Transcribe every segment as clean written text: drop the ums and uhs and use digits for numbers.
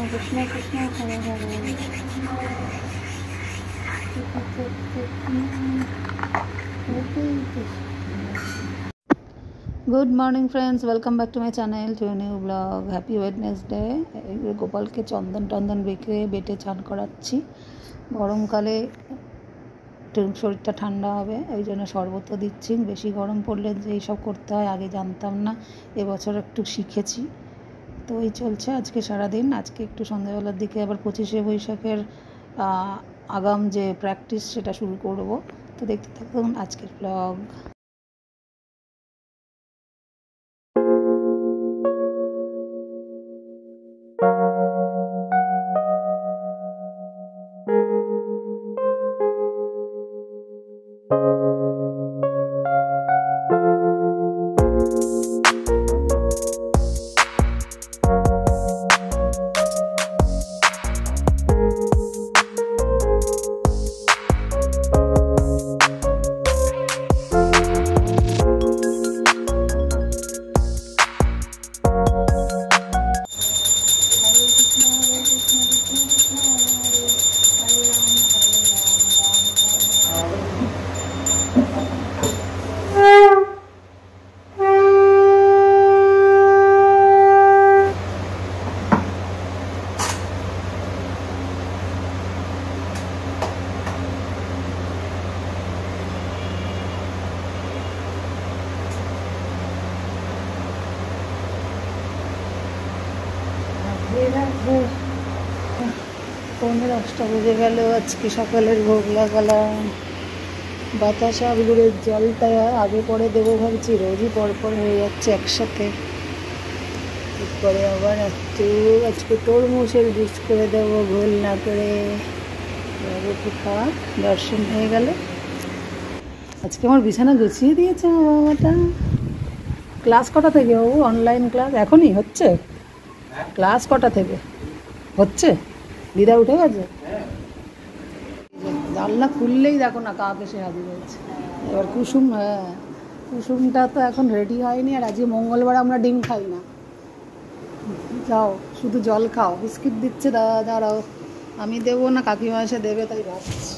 Krishna Krishna Hare Hare. Good morning friends, welcome back to my channel to new blog. Happy Wednesday. Gopal के चंदन टंदन बेटे बेटे चान कराচ্ছি। গরমকালে একটু শরীরটা ঠান্ডা হবে, এই জন্য শরবত দিচ্ছি। বেশি গরম পড়লে যে এইসব করতে হয় আগে জানতাম না, এবছর একটু শিখেছি। তো এই চলছে আজকে সারাদিন। আজকে একটু সন্ধ্যাবেলার দিকে আবার 25শে বৈশাখের আগাম যে প্র্যাকটিস সেটা শুরু করব। তো দেখতে থাকুন আজকের ব্লগ। পৌনে 10টা বেজে গেল। আজকে সকালের ভোগ লাগালাম। বাতাসা গুড়ের জলটা আগে পরে দেবো ভাবছি, রোজই পরপর হয়ে যাচ্ছে একসাথে। এরপরে আবার আজকে তরমুজের জুস করে দেবো ভুল না করে। থাক, দর্শন হয়ে গেল। আজকে আমার বিছানা গুছিয়ে দিয়েছে আমার বাবাটা। ক্লাস কটা থেকে বাবু? অনলাইন ক্লাস এখনই হচ্ছে? ক্লাস কটা থেকে হচ্ছে? দিদা উঠে গেছে? জানলা খুললেই দেখো না কাক এসে হাজির হয়েছে। এবার কুসুম, কুসুমটা তো এখন রেডি হয়নি। আর আজকে মঙ্গলবার আমরা ডিম খাই না। যাও শুধু জল খাও। বিস্কিট দিচ্ছে, দাঁড়াও আমি দেবো না কাকিমা এসে দেবে, তাই ভাবছি।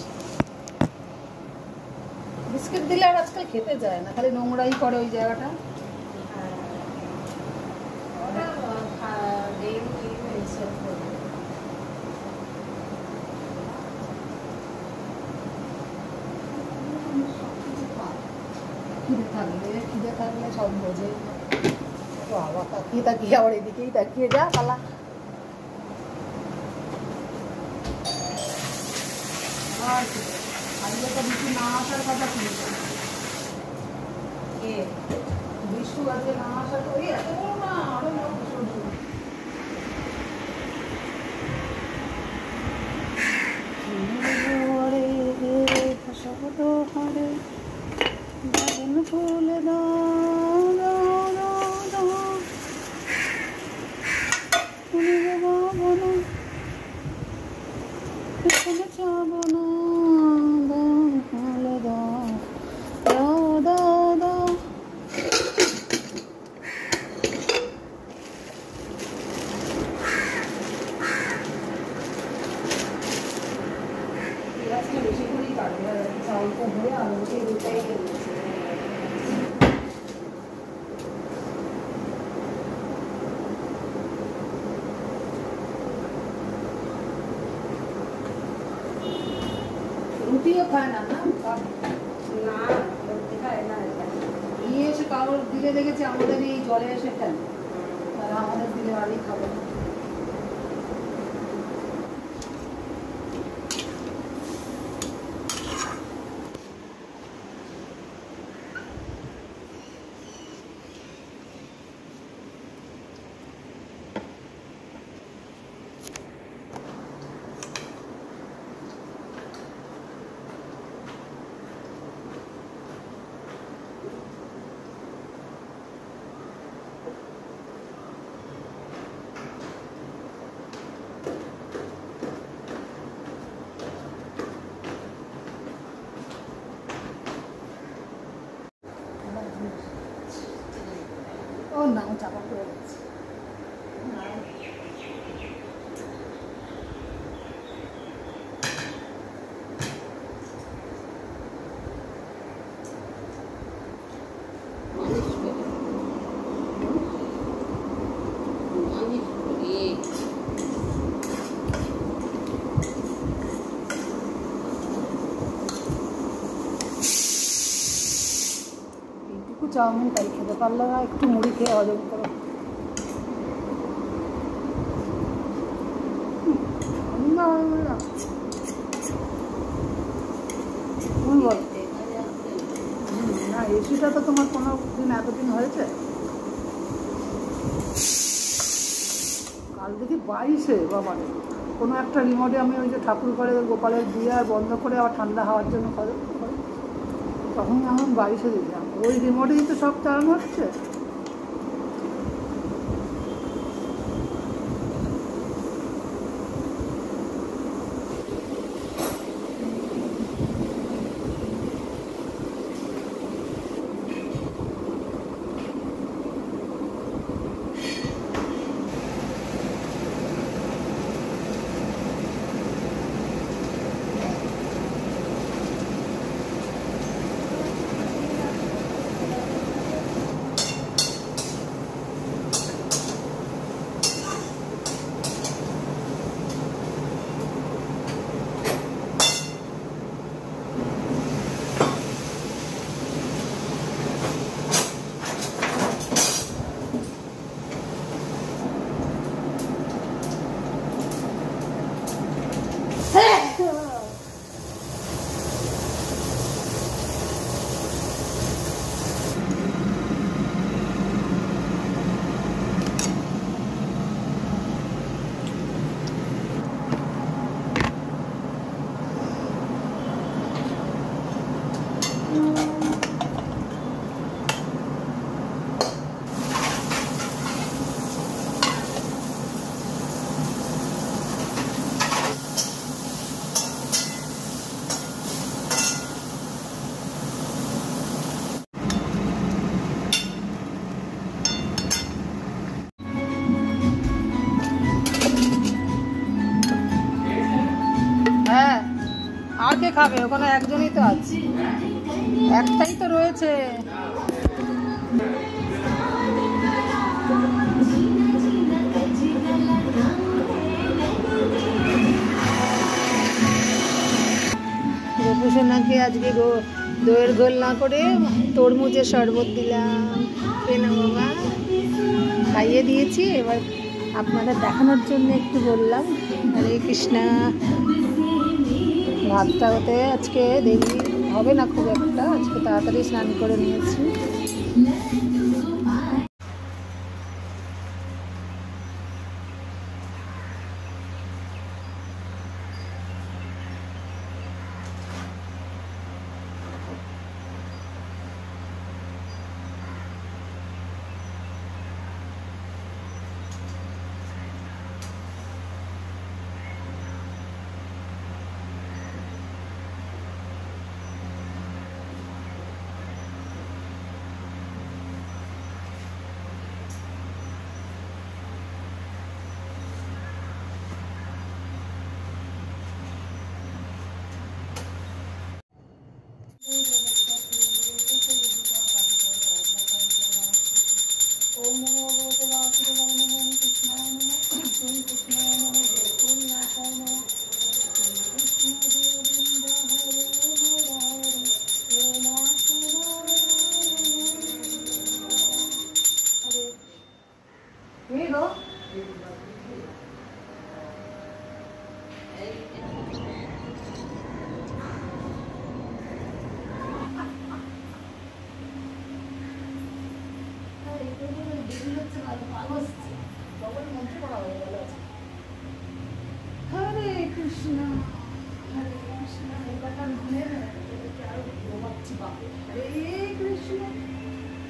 বিস্কিট দিলে আর আজকাল খেতে যায় না, খালি নোংরাই করে ওই জায়গাটা। খিদে থাকলে সব বোঝে। বাবা তাকিয়ে তাকিয়ে আবার এদিকেই তাকিয়ে যা পালা। আজকে তো বিশু না আসার কথা ছিল। বিশু আজকে না আসার তো এত না আরো ফুলে বেশি করেই কাটবে। চাউলটা ধরে আলুকে দুটাই রুটিও খায় না। না রুটি খায় না। নিয়ে এসে কারোর দিলে দেখেছি আমাদের এই জলে এসে ফেলে, তারা আমাদের দিলে বাড়ি খাবে না। না চাপা পড়ে গেছে। চাউমিন তাই খেতে পারলে না, একটু মুড়ি খেয়ে হজম করো। না এসিটা তো তোমার কোনো দিন এতদিন হয়েছে? কাল দেখি 22-এ বাবা, কোনো একটা রিমোটে আমি ওই যে ঠাকুর ঘরে গোপালের দিয়ে আর বন্ধ করে আবার ঠান্ডা হওয়ার জন্য তখন আমি 22-এ দিলাম, ওই রিমোটেই তো সব চালানো হচ্ছে। হ্যাঁ, আর কে খাবে? ওখানে একজনই তো আছে, একটাই তো রয়েছে। গোপুসোনাকে আজকে দইয়ের গোল না করে তরমুজের শরবত দিলাম, কেনা বাবা খাইয়ে দিয়েছি। এবার আপনাদের দেখানোর জন্য একটু বললাম। হরে কৃষ্ণা। ভাতটা হতে আজকে দেরি হবে না খুব একটা, আজকে তাড়াতাড়ি স্নান করে নিয়েছি। হরে কৃষ্ণ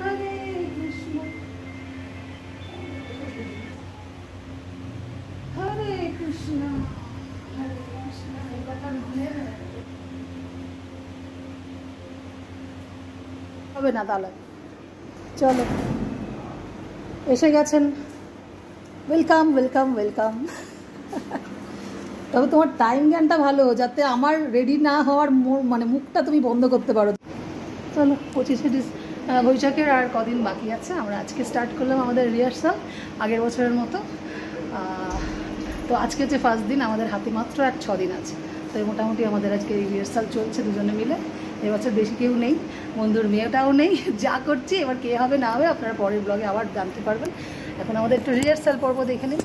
হরে কৃষ্ণ। হরে কৃষ্ণ হরে কৃষ্ণ হরে কৃষ্ণ হরে কৃষ্ণ। হবে না তাহলে, চলো। এসে গেছেন, ওয়েলকাম ওয়েলকাম ওয়েলকাম। তবে তোমার টাইম জ্ঞানটা ভালো, যাতে আমার রেডি না হওয়ার মানে মুখটা তুমি বন্ধ করতে পারো। চলো 25শে বৈশাখের আর কদিন বাকি আছে, আমরা আজকে স্টার্ট করলাম আমাদের রিহার্সাল আগের বছরের মতো। তো আজকে হচ্ছে ফার্স্ট দিন, আমাদের হাতে মাত্র 6 দিন আছে। তো মোটামুটি আমাদের আজকে রিহার্সাল চলছে দুজনে মিলে। এবছর বেশি কেউ নেই, বন্ধুর মেয়েটাও নেই। যা করছি এবার কে হবে না হবে আপনারা পরের ব্লগে আবার জানতে পারবেন। এখন আমাদের একটু রিহার্সাল পর্ব দেখে নিন।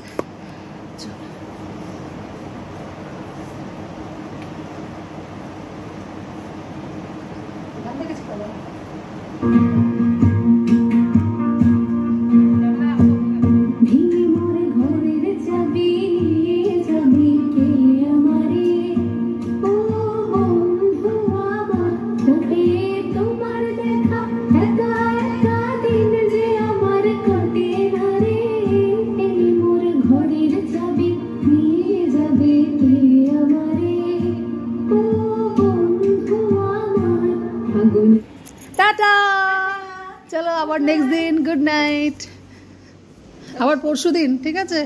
টাটা, চলো আবার নেক্সট দিন, গুড নাইট, আবার পরশু দিন, ঠিক আছে।